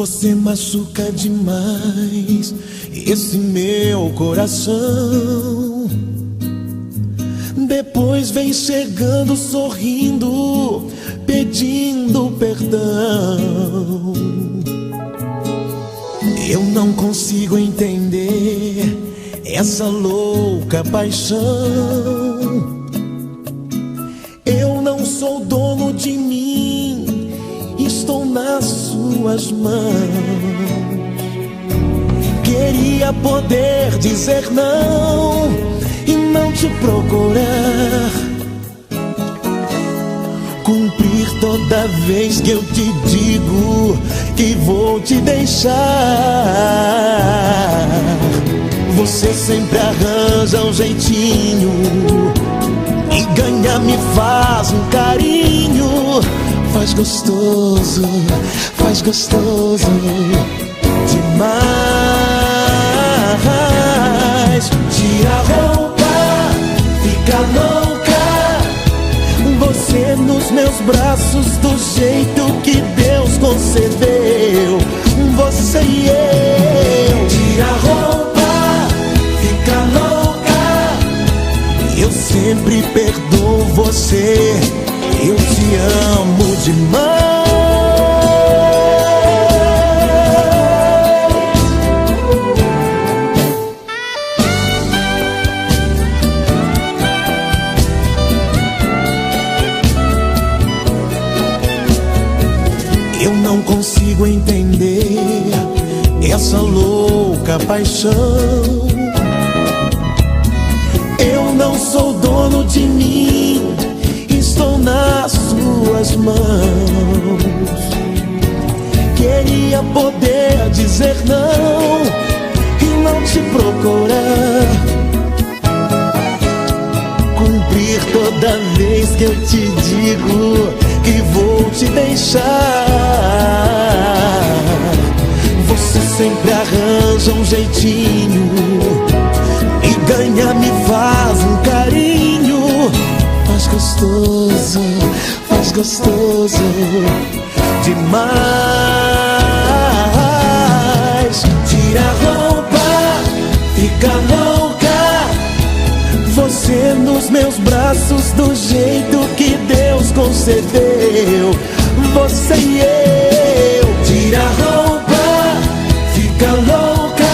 Você machuca demais esse meu coração. Depois vem chegando sorrindo, pedindo perdão. Eu não consigo entender essa louca paixão. Eu não sou dono de mim, estou nas suas mãos. Queria poder dizer não e não te procurar, cumprir toda vez que eu te digo que vou te deixar. Você sempre arranja um jeitinho e ganha me faz um carinho. Faz gostoso demais. Tira a roupa, fica louca, você nos meus braços do jeito que Deus concedeu. Você e eu. Tira a roupa, fica louca, eu sempre perdoo você. Eu te amo demais. Eu não consigo entender essa louca paixão. Eu não sou dono de mim, estou nas suas mãos. Queria poder dizer não e não te procurar, cumprir toda vez que eu te digo que vou te deixar. Você sempre arranja um jeitinho e ganha me faz um carinho. Faz gostoso demais. Tira a roupa, fica louca, você nos meus braços do jeito que Deus concedeu. Você e eu. Tira a roupa, fica louca,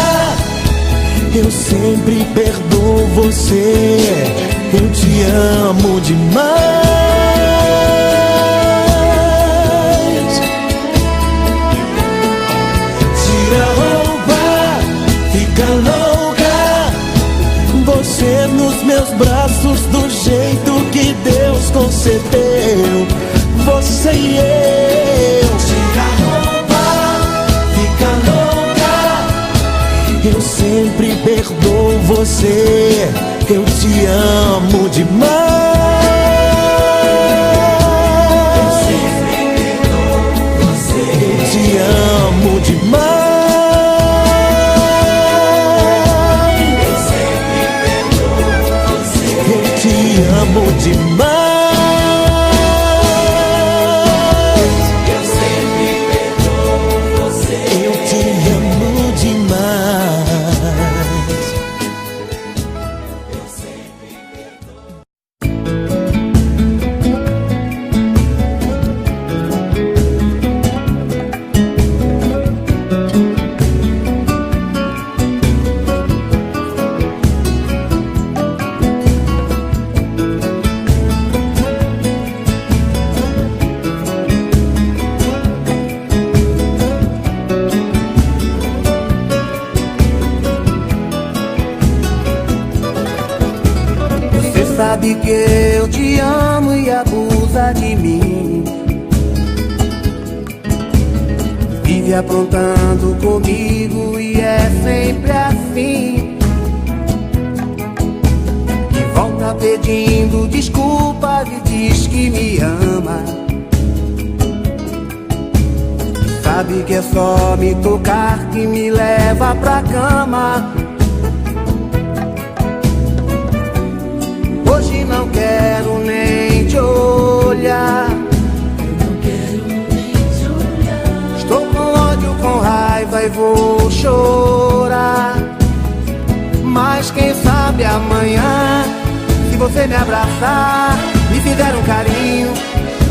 eu sempre perdoo você. Eu te amo demais. Tira a roupa, fica louca, você nos meus braços do jeito que Deus concedeu. Você e eu. Tira a roupa, fica louca, eu sempre perdoo você. Eu te amo demais. Eu sempre perdoo você. Eu te amo demais. Eu sempre perdoo você. Eu te amo demais. Eu sempre perdoo você. Eu te amo demais. Sabe que eu te amo e abusa de mim. Vive aprontando comigo e é sempre assim. E volta pedindo desculpas e diz que me ama. Sabe que é só me tocar que me leva pra cama. Hoje não quero nem te olhar. Estou com ódio, com e vou chorar. Mas quem sabe amanhã, se você me abraçar, me fizer um carinho,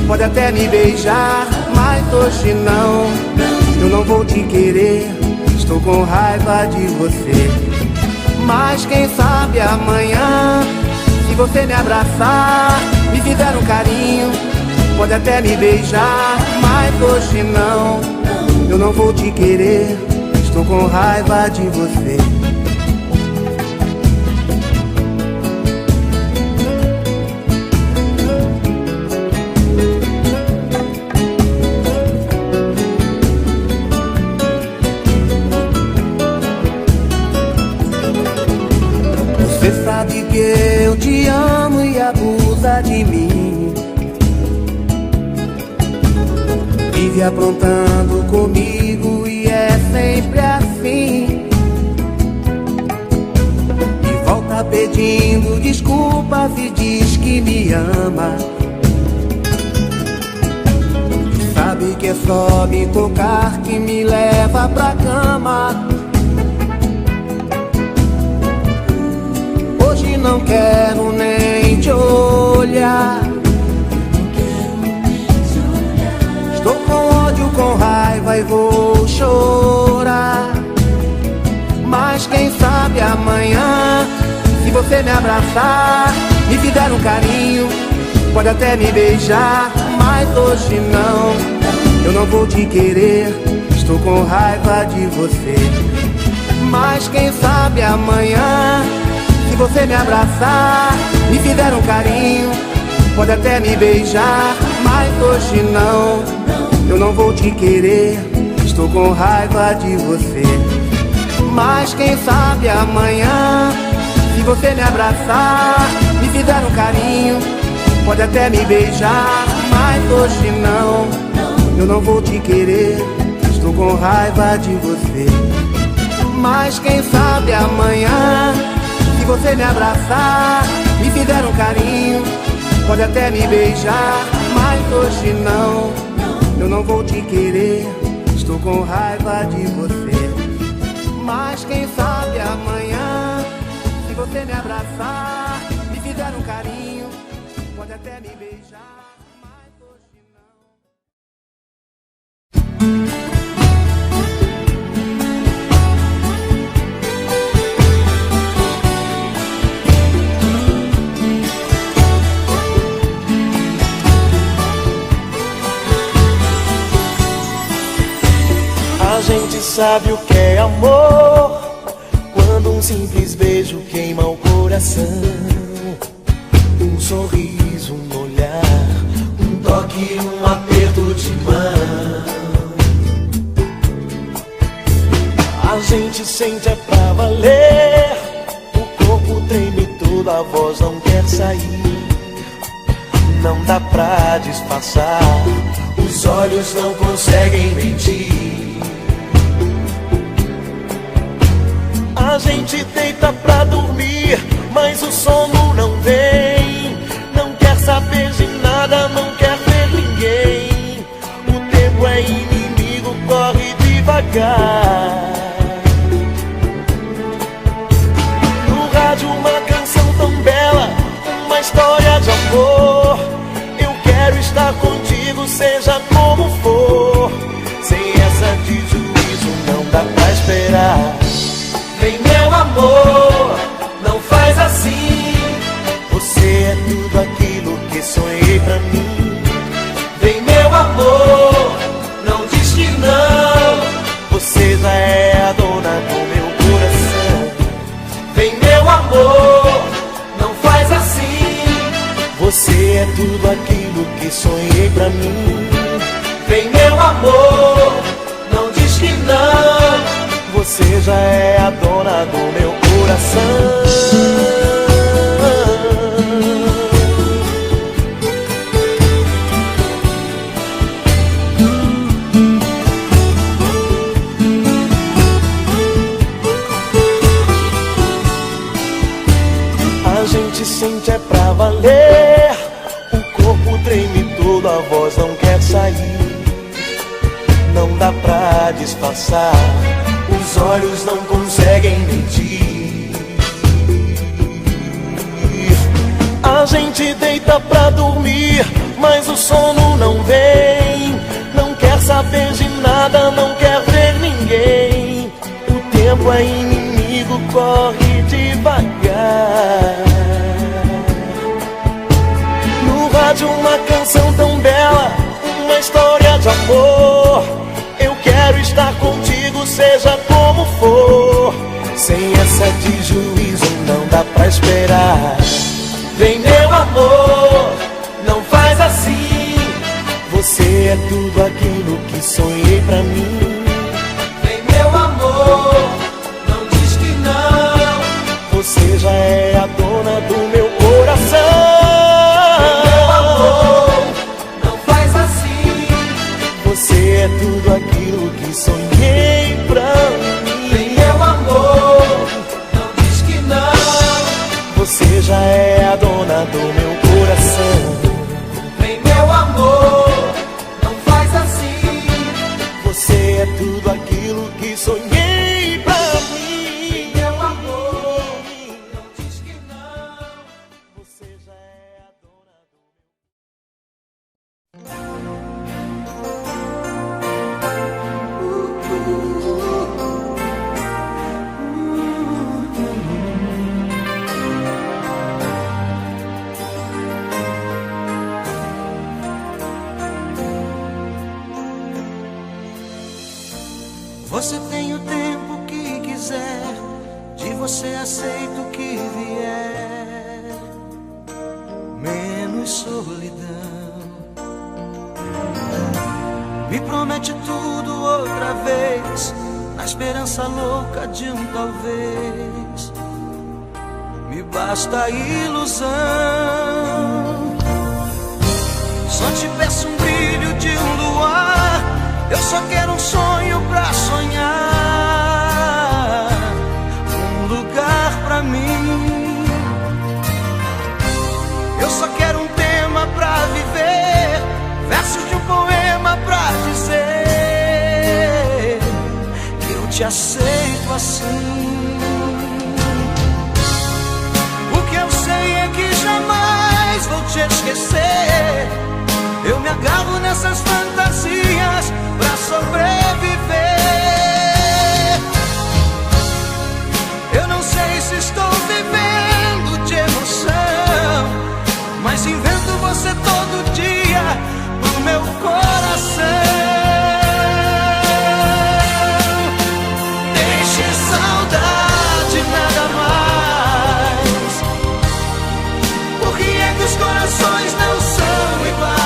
pode até me beijar. Mas hoje não, eu não vou te querer, estou com raiva de você. Mas quem sabe amanhã, se você me abraçar, me fizer um carinho, pode até me beijar. Mas hoje não, eu não vou te querer, estou com raiva de você. Você sabe que eu te amo e abusa de mim, vive aprontando comigo e é sempre assim. E volta pedindo desculpas e diz que me ama. Sabe que é só me tocar que me leva pra cama. Hoje não quero nem te olhar. Estou com ódio, com raiva e vou chorar. Mas quem sabe amanhã, se você me abraçar, me fizer um carinho, pode até me beijar. Mas hoje não, eu não vou te querer, estou com raiva de você. Mas quem sabe amanhã, se você me abraçar, me fizer um carinho, pode até me beijar. Mas hoje não, eu não vou te querer, estou com raiva de você. Mas quem sabe amanhã, se você me abraçar, me fizer um carinho, pode até me beijar. Mas hoje não, eu não vou te querer, estou com raiva de você. Mas quem sabe amanhã, se você me abraçar, me fizer um carinho, pode até me beijar. Mas hoje não, eu não vou te querer, estou com raiva de você. Mas quem sabe amanhã, se você me abraçar, me fizer um carinho, pode até me beijar. Mas hoje não. A gente sabe o que é amor, quando um simples beijo queima o coração. Um sorriso, um olhar, um toque, um aperto de mão. A gente sente é pra valer, o corpo treme todo, a voz não quer sair. Não dá pra disfarçar, os olhos não conseguem mentir. A gente deita pra dormir, mas o sono não vem. Não quer saber de nada, não quer ver ninguém. O tempo é inimigo, corre devagar. No rádio uma canção tão bela, uma história de amor. Eu quero estar contigo, seja como for. Sem essa de juízo não dá pra esperar. Vem meu amor, não faz assim. Você é tudo aquilo que sonhei pra mim. Vem meu amor, não diz que não. Você já é a dona do meu coração. Vem meu amor, não faz assim. Você é tudo aquilo que sonhei pra mim. Vem meu amor, não diz que não. Você já é a dona do meu coração. A gente sente é pra valer, o corpo treme todo, a voz não quer sair. não dá pra disfarçar. Os olhos não conseguem mentir. A gente deita pra dormir, mas o sono não vem. Não quer saber de nada, não quer ver ninguém. O tempo é inimigo, corre devagar. No rádio uma canção tão bela, uma história de amor. Eu quero estar contigo, seja como for. Sem essa de juízo não dá pra esperar. Vem meu amor, não faz assim. Você é tudo aquilo que sonhei pra mim. Vem meu amor, não diz que não. Você já é a dona do meu coração. Vem meu amor, não faz assim. Você é tudo aquilo que sonhei pra mim. Vem meu amor, não diz que não. Você já é a dona do meu coração. Vem meu amor, não faz assim. Você é tudo aquilo que sonhei pra mim. Vem meu amor, não diz que não. Você já é a dona do meu. Você tem o tempo que quiser, de você aceito o que vier, menos solidão. Me promete tudo outra vez, na esperança louca de um talvez. Me basta a ilusão. Só te peço um brilho de um luar. Eu só quero um sonho pra sonhar, um lugar pra mim. Eu só quero um tema pra viver, versos de um poema pra dizer que eu te aceito assim. O que eu sei é que jamais vou te esquecer. Eu me agarro nessas fantasias pra sobreviver. Eu não sei se estou vivendo de emoção, mas invento você todo dia pro meu coração. Deixe saudade, nada mais. Por que é que os corações não são iguais?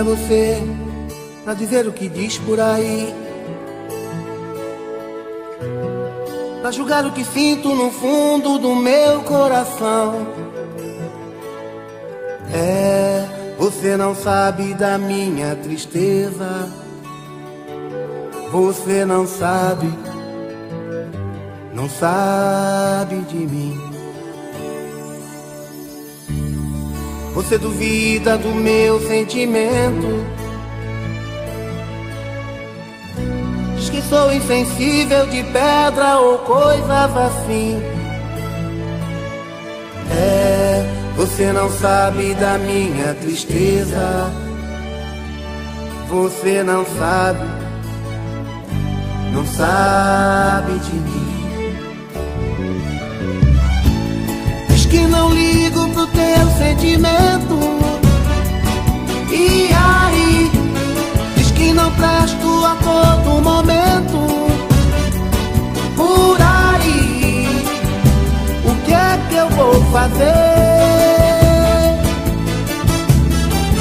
é você pra dizer o que diz por aí, pra julgar o que sinto no fundo do meu coração. Você não sabe da minha tristeza, você não sabe de mim. Você duvida do meu sentimento, diz que sou insensível de pedra ou coisas assim. Você não sabe da minha tristeza, você não sabe de mim. Diz que não ligo pro teu sentimento, e aí diz que não presto a todo momento. Por aí, o que é que eu vou fazer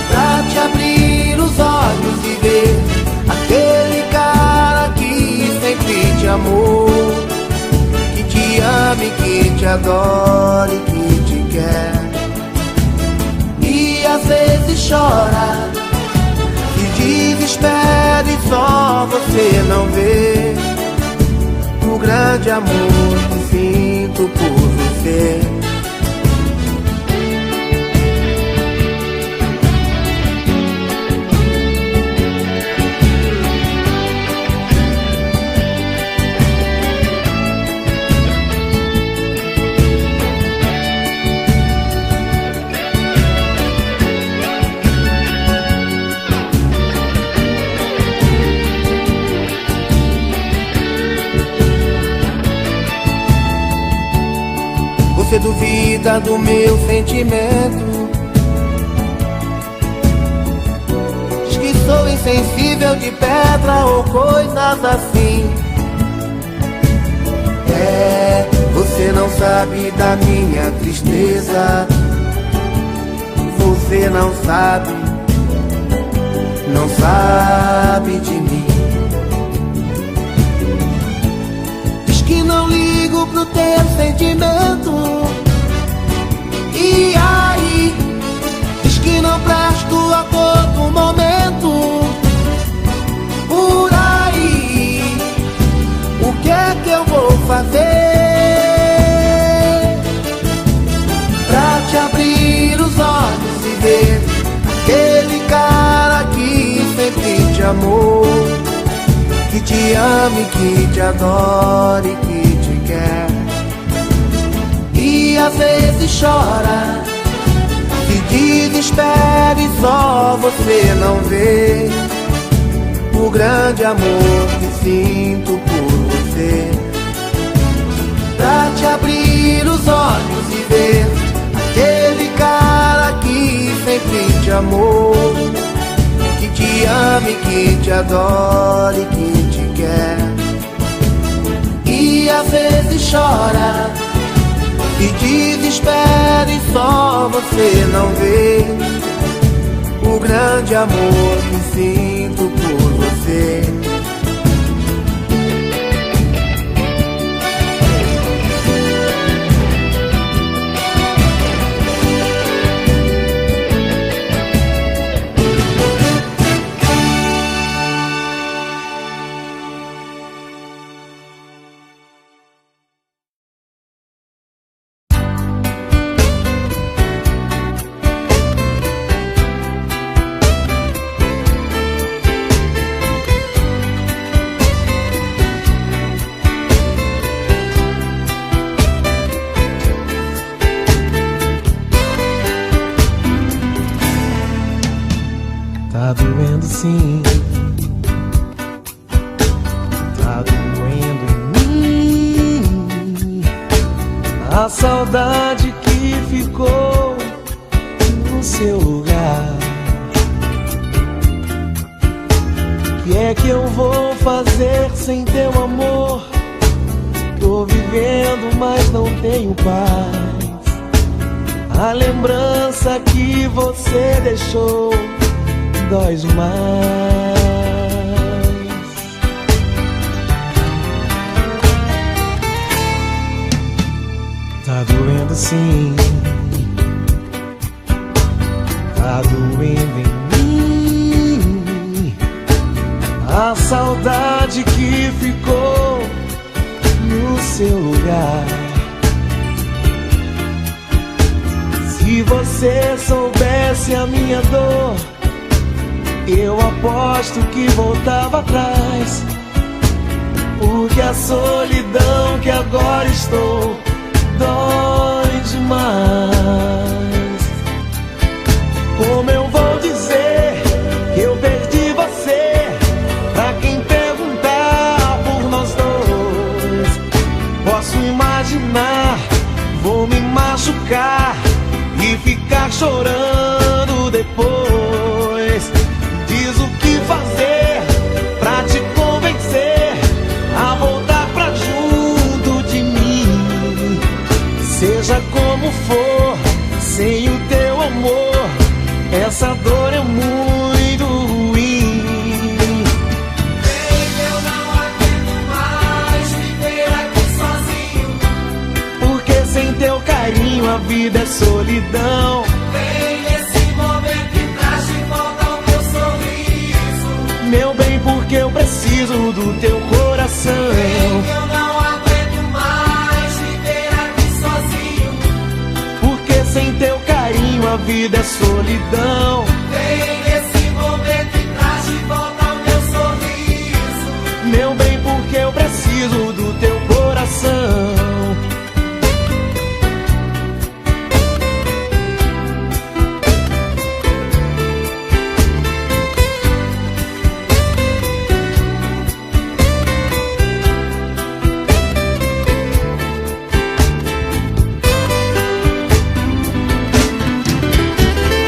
pra te abrir os olhos e ver aquele cara que sempre te amou, que te ama e que te adora e que te quer, e às vezes chora, se desespera e só você não vê o grande amor que sinto por você. Você duvida do meu sentimento, diz que sou insensível de pedra ou coisas assim. Você não sabe da minha tristeza, você não sabe de mim. Diz que não ligo pro teu sentimento, e aí diz que não presto a todo momento. Por aí, o que é que eu vou fazer pra te abrir os olhos e ver aquele cara que sempre te amou, que te ama e que te adora e que te quer, e às vezes chora, se desespera e só você não vê o grande amor que sinto por você. Pra te abrir os olhos e ver aquele cara que sempre te amou, que te ama e que te adora e que te quer, e às vezes chora, se desespera e só você não vê o grande amor que sinto por você. Tá doendo sim, tá doendo em mim a saudade que ficou no seu lugar. Que é que eu vou fazer sem teu amor? Tô vivendo, mas não tenho paz. A lembrança que você deixou dói demais. Tá doendo sim, tá doendo em mim a saudade que ficou no seu lugar. Se você soubesse a minha dor, eu aposto que voltava atrás, porque a solidão que agora estou dói demais. Como eu vou dizer que eu perdi você pra quem perguntar por nós dois? Posso imaginar, vou me machucar e ficar chorando depois. Diz o que fazer pra te convencer a voltar pra junto de mim. Seja como for, sem o teu amor, essa dor é muito ruim. Baby, eu não aguento mais viver aqui sozinho, porque sem teu carinho a vida é solidão. vem esse momento e traz de volta o meu sorriso. Meu bem, porque eu preciso do teu coração. Baby, eu não aguento mais viver aqui sozinho, Porque sem teu carinho a vida é solidão. vem esse momento e traz de volta o meu sorriso. Meu bem, porque eu preciso do teu coração.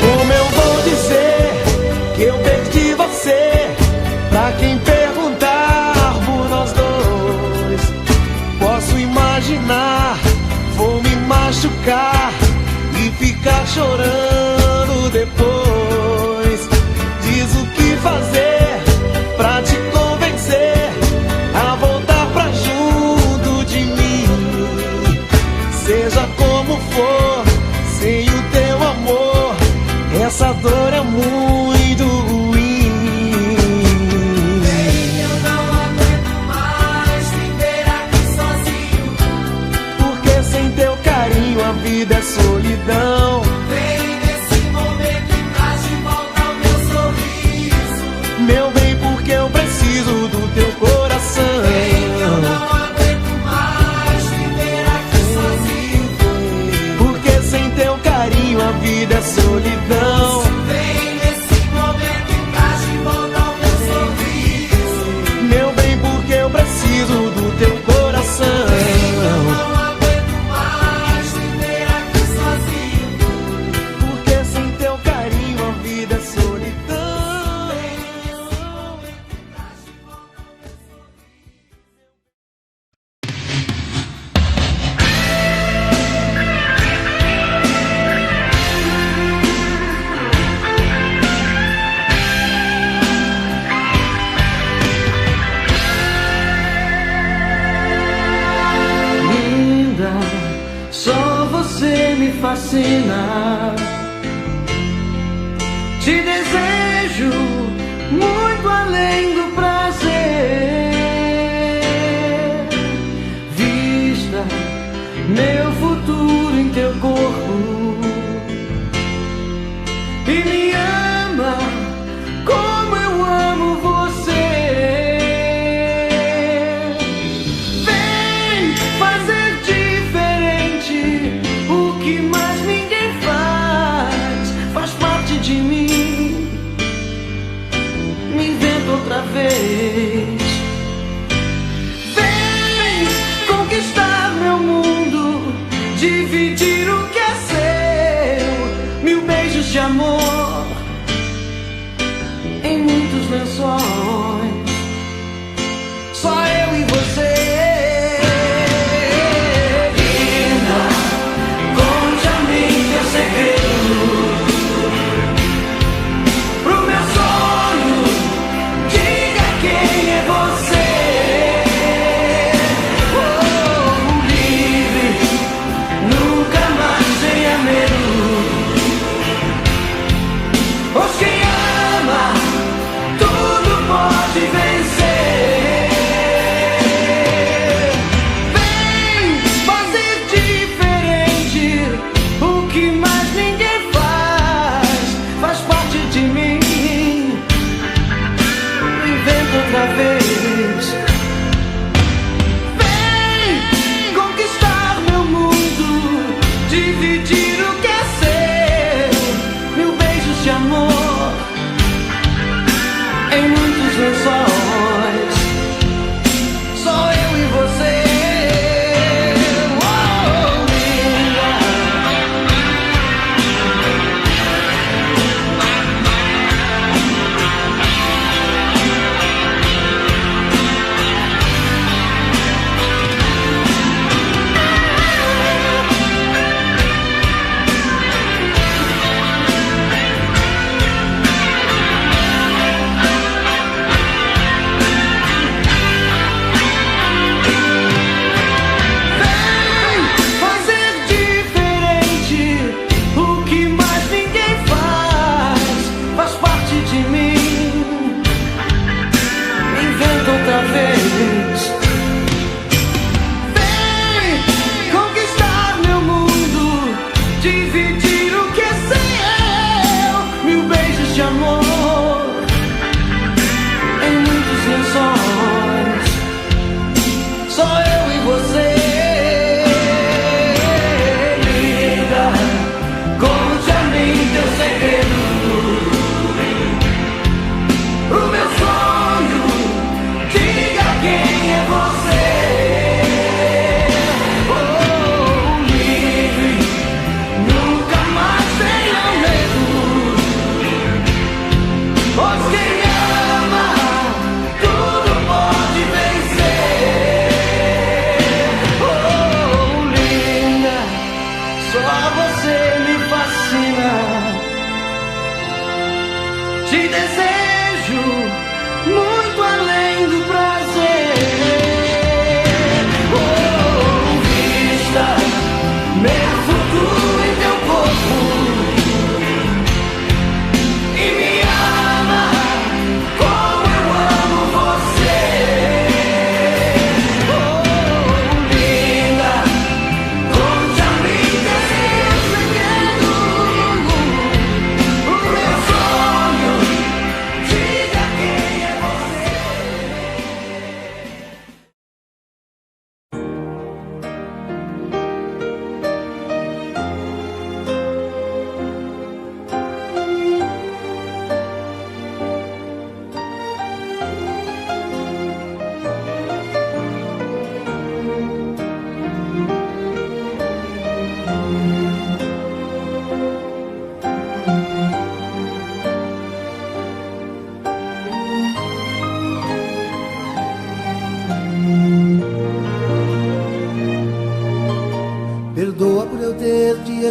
Como eu vou dizer que eu perdi você pra quem perguntar por nós dois? Posso imaginar, vou me machucar e ficar chorando depois. Diz o que fazer pra te convencer a voltar pra junto de mim. Seja como for, sem o teu amor, essa dor é muito ruim. Eu não aguento mais viver aqui sozinho, Porque sem teu carinho a vida é solidão. vem nesse momento e traz de volta o meu sorriso. Meu bem, porque eu preciso do teu coração. Eu não aguento mais viver aqui sozinho, Porque sem teu carinho a vida é solidão. vem nesse momento e traz de volta o meu sorriso. Meu bem, porque eu preciso do teu coração. Eu não aguento mais viver aqui sozinho, Porque sem teu carinho a vida é solidão. Linda, só você me fascina. Te desejo muito além do prazer. Vista meu futuro em teu corpo e me ama como eu amo você. Vem fazer diferente o que mais ninguém faz parte de mim. Me inventa outra vez. Vem conquistar meu mundo, dividir o que é seu, 1000 beijos de amor em muitos lençóis, só eu e você. Linda, conte a mim teu segredo, pro meu sonho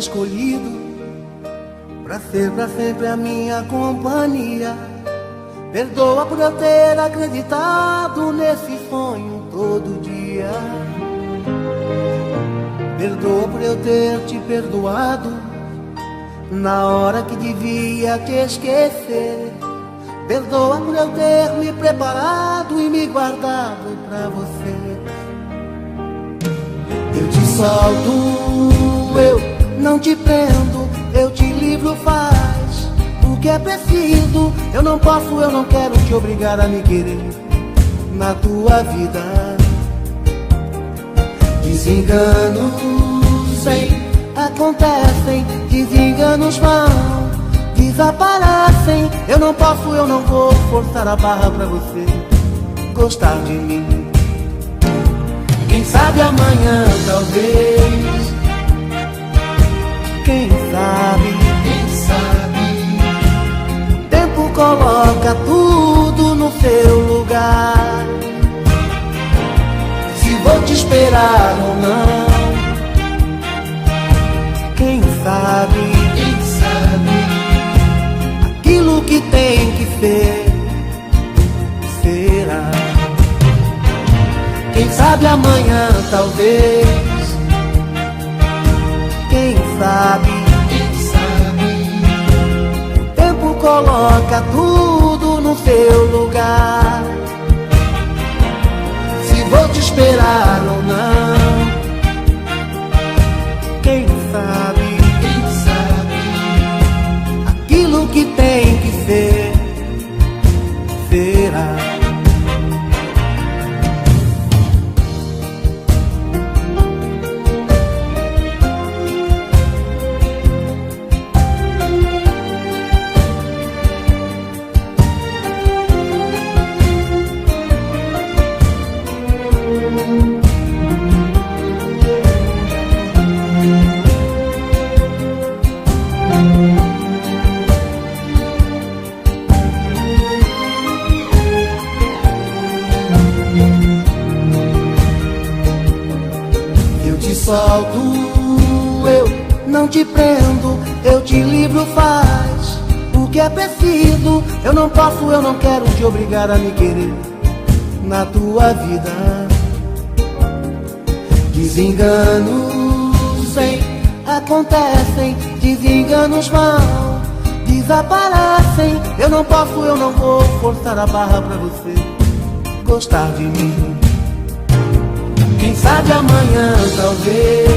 escolhido pra ser pra sempre a minha companhia. Perdoa por eu ter acreditado nesse sonho todo dia. Perdoa por eu ter te perdoado na hora que devia te esquecer. Perdoa por eu ter me preparado e me guardado pra você. Eu te solto, eu não te prendo, eu te livro, faz o que é preciso. Eu não posso, eu não quero te obrigar a me querer na tua vida. Desenganos acontecem, desenganos vão, desaparecem. Eu não posso, eu não vou forçar a barra pra você gostar de mim. Quem sabe amanhã, talvez. Quem sabe, o tempo coloca tudo no seu lugar. Se vou te esperar ou não, quem sabe, aquilo que tem que ser, será. Quem sabe amanhã, talvez. Quem sabe, o tempo coloca tudo no seu lugar. Se vou te esperar ou não, quem sabe, aquilo que tem que ser, será. Solto, eu não te prendo, eu te livro, faz o que é preciso. Eu não posso, eu não quero te obrigar a me querer na tua vida. Desenganos acontecem, desenganos vão, desaparecem. Eu não posso, eu não vou forçar a barra pra você gostar de mim. Quem sabe amanhã, talvez.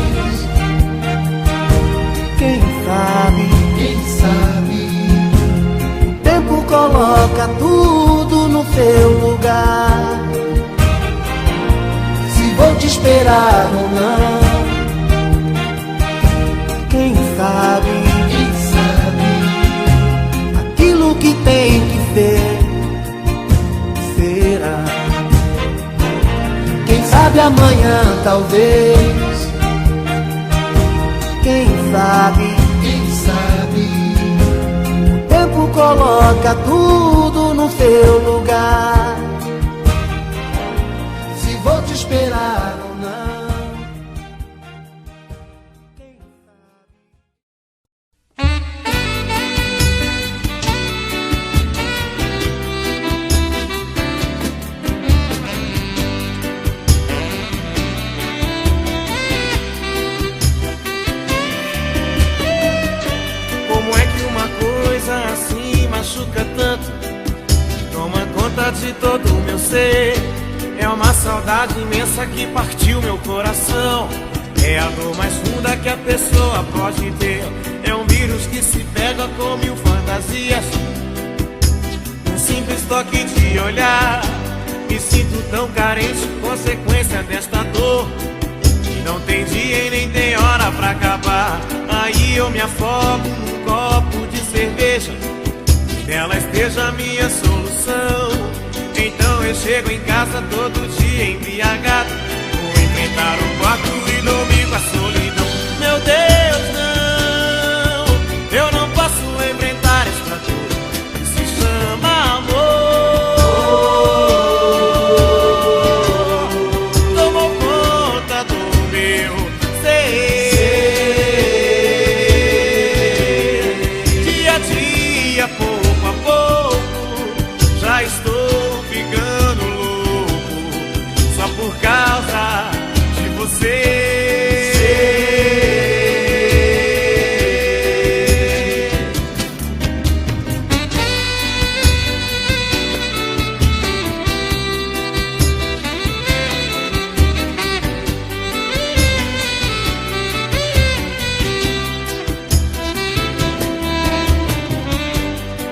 Quem sabe, o tempo coloca tudo no seu lugar. Se vou te esperar ou não, quem sabe, aquilo que tem que ser, será. Quem sabe amanhã, talvez. Quem sabe, o tempo coloca tudo no seu lugar. Se vou te esperar ou não, quem assim machuca tanto, toma conta de todo o meu ser. É uma saudade imensa que partiu meu coração. É a dor mais funda que a pessoa pode ter. É um vírus que se pega com mil fantasias. Um simples toque de olhar, me sinto tão carente, consequência desta dor que não tem dia e nem tem hora pra acabar. Aí eu me afogo num copo de cerveja, que nela esteja a minha solução. Então eu chego em casa todo dia embriagado, vou enfrentar o quarto e dormir com a solidão. Meu Deus, não, eu não posso enfrentar esta dor que se chama amor. Tomou conta do meu ser. por causa de você.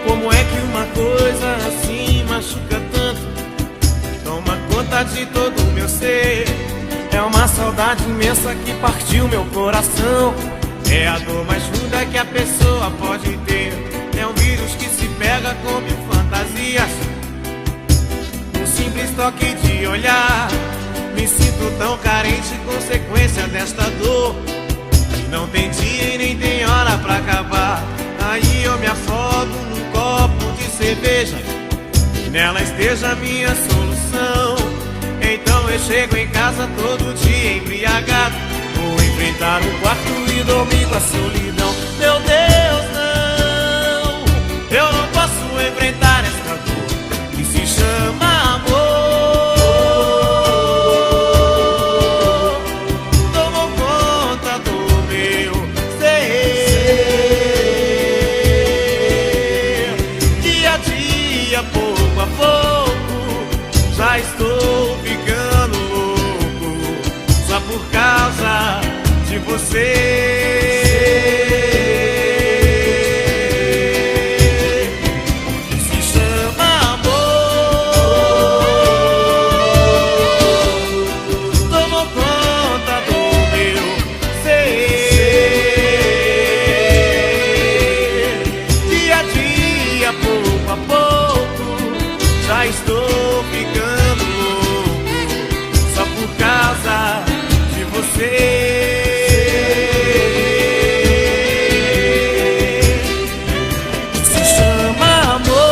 Como é que uma coisa assim machuca tanto? Toma conta de todo o meu ser. É uma saudade imensa que partiu meu coração. É a dor mais funda que a pessoa pode ter. É um vírus que se pega com mil fantasias. Um simples toque de olhar. Me sinto tão carente, consequência desta dor. Não tem dia e nem tem hora pra acabar. Aí eu me afogo num copo de cerveja e nela esteja a minha solução. Então eu chego em casa todo dia embriagado. Vou enfrentar o quarto e dormir com a solidão. Meu Deus, não, eu não posso enfrentar esta dor que se chama amor. Tomou conta do meu ser. Dia a dia, pouco a pouco, já estou ficando louco só por causa de você. Se chama amor. Tomou conta do meu ser. Dia a dia, pouco a pouco, já estou ficando louco só por causa de você. Se chama amor.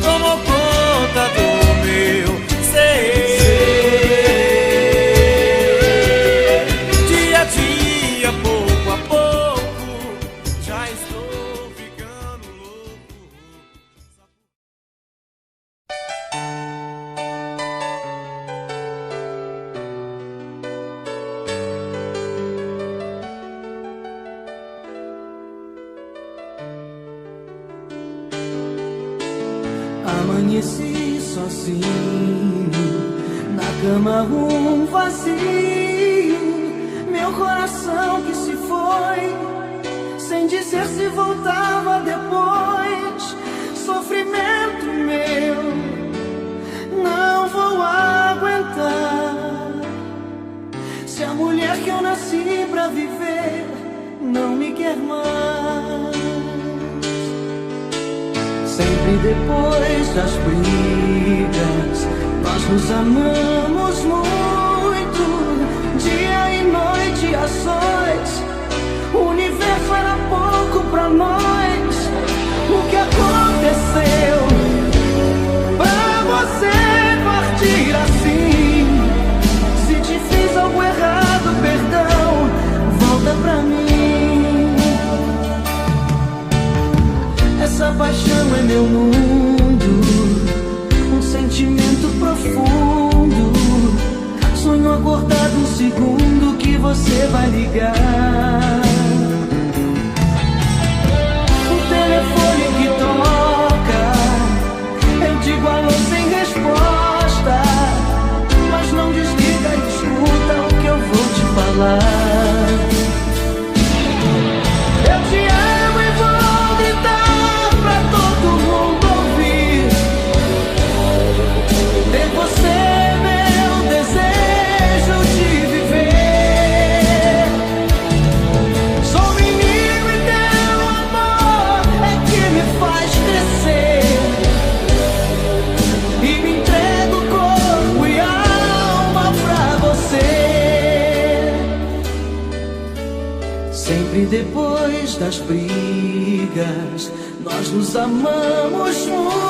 Tomou conta do meu ser. Dia a dia, pouco a pouco, já estou ficando louco. Amanheci sozinho, na cama um vazio. Meu coração que se foi, sem dizer se voltava depois. Sofrimento meu, não vou aguentar. Se a mulher que eu nasci pra viver não me quer mais. Sempre depois das brigas, nós nos amamos muito. Dia e noite a sós, o universo era pouco pra nós. O que aconteceu pra você partir assim? Se te fiz algo errado, perdão, volta pra mim. Essa paixão é meu mundo, um sentimento profundo. Sonho acordado um segundo que você vai ligar. O telefone que toca, eu digo alô sem resposta. Mas não desliga e escuta o que eu vou te falar. Eu te amo e vou gritar pra todo mundo ouvir. Ter você é meu desejo de viver. Sou menino e teu amor é que me faz crescer. E me entrego corpo e alma pra você. Sempre depois das brigas, nós nos amamos muito.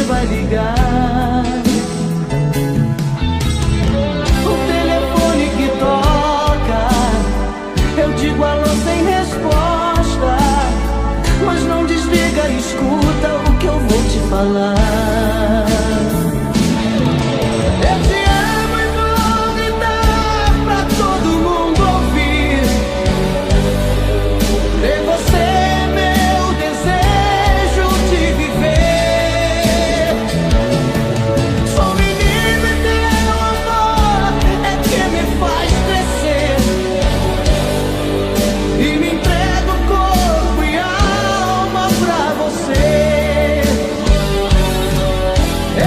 vai ligar. O telefone que toca, eu digo alô sem resposta, mas não desliga, escuta o que eu vou te falar. Eu te amo e vou gritar pra todo mundo ouvir. Ter você é meu desejo de viver. Sou menino e teu amor é que me faz crescer, e me entrego corpo e alma pra você.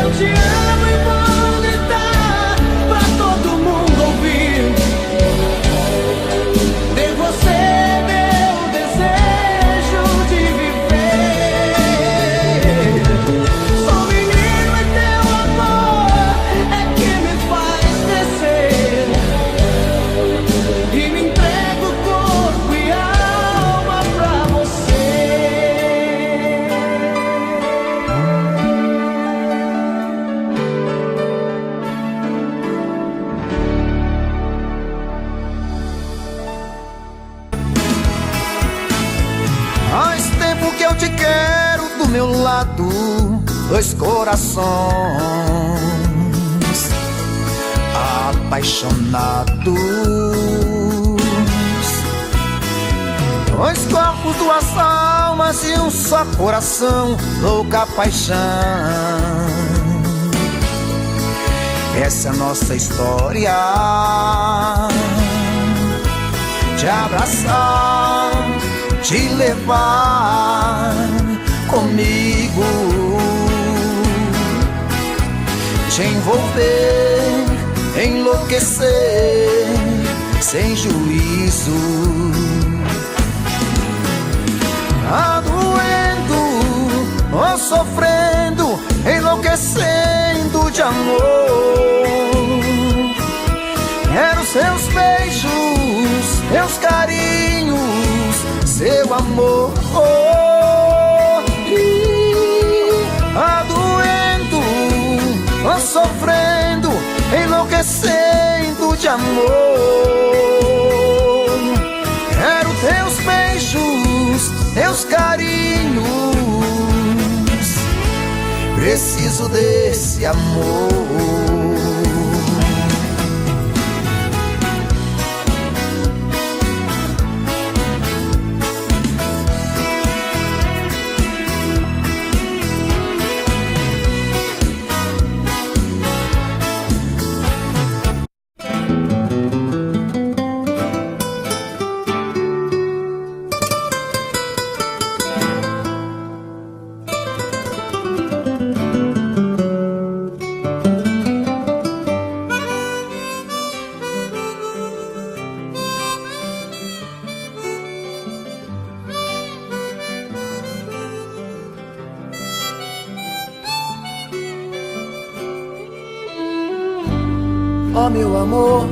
Eu te amo e vou gritar pra todo mundo ouvir. Ter você é meu desejo de viver. Sou menino e teu amor é que me faz crescer, e me entrego corpo e alma pra você. Faz tempo que eu te quero do meu lado, dois corações apaixonados, dois corpos, duas almas e um só coração, louca paixão. Essa é a nossa história, te abraçar, te levar comigo, te envolver, enlouquecer sem juízo. Tá doendo ou sofrendo, enlouquecendo de amor. Quero seus beijos, meus carinhos, seu amor. Tá doendo ou sofrendo, enlouquecendo de amor. Quero teus beijos, teus carinhos, preciso desse amor. Ó meu amor,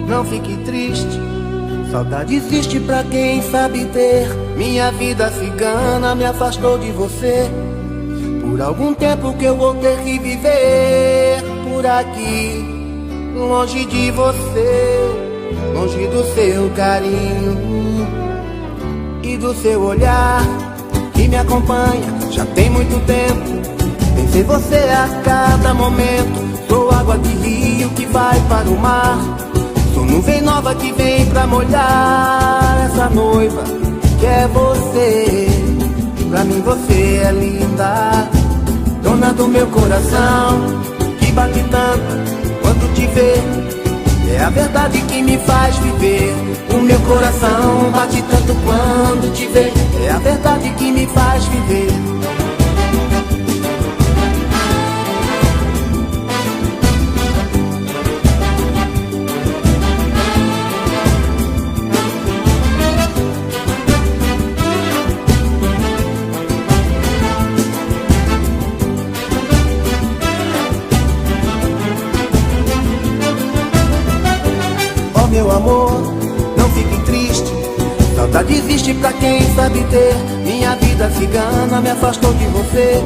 não fique triste, saudade existe pra quem sabe ter. Minha vida cigana me afastou de você, por algum tempo que eu vou ter que viver por aqui, longe de você, longe do seu carinho e do seu olhar que me acompanha já tem muito tempo. Pensei você a cada momento. Sou água de rio que vai para o mar, sou nuvem nova que vem pra molhar essa noiva que é você. Pra mim você é linda, dona do meu coração, que bate tanto quando te vê. É a verdade que me faz viver. O meu coração bate tanto quando te vê. É a verdade que me faz viver. Meu amor, não fique triste, saudade existe pra quem sabe ter. Minha vida cigana me afastou de você,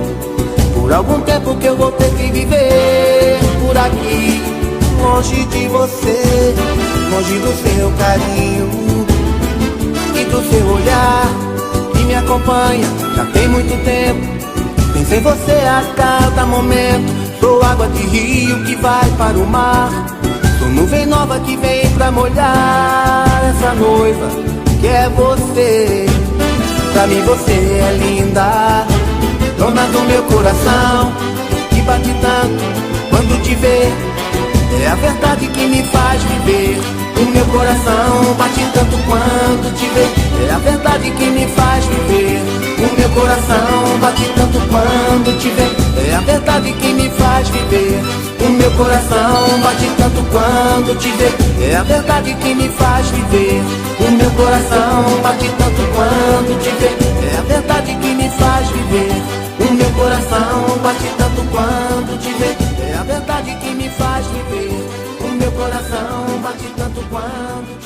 Por algum tempo que eu vou ter que viver por aqui, longe de você, longe do seu carinho e do seu olhar que me acompanha já tem muito tempo. Penso em você a cada momento. Sou água de rio que vai para o mar, sou nuvem nova que vem pra molhar essa noiva que é você. Pra mim você é linda, dona do meu coração, que bate tanto quando te vê. É a verdade que me faz viver. O meu coração bate tanto quando te vê. É a verdade que me faz viver. O meu coração bate tanto quando te vê. É a verdade que me faz viver. O meu coração bate tanto quando te vê. É a verdade que me faz viver. O meu coração bate tanto quando te vê. É a verdade que me faz viver. O meu coração bate tanto quando te vê. É a verdade que me faz viver. O meu coração bate tanto quando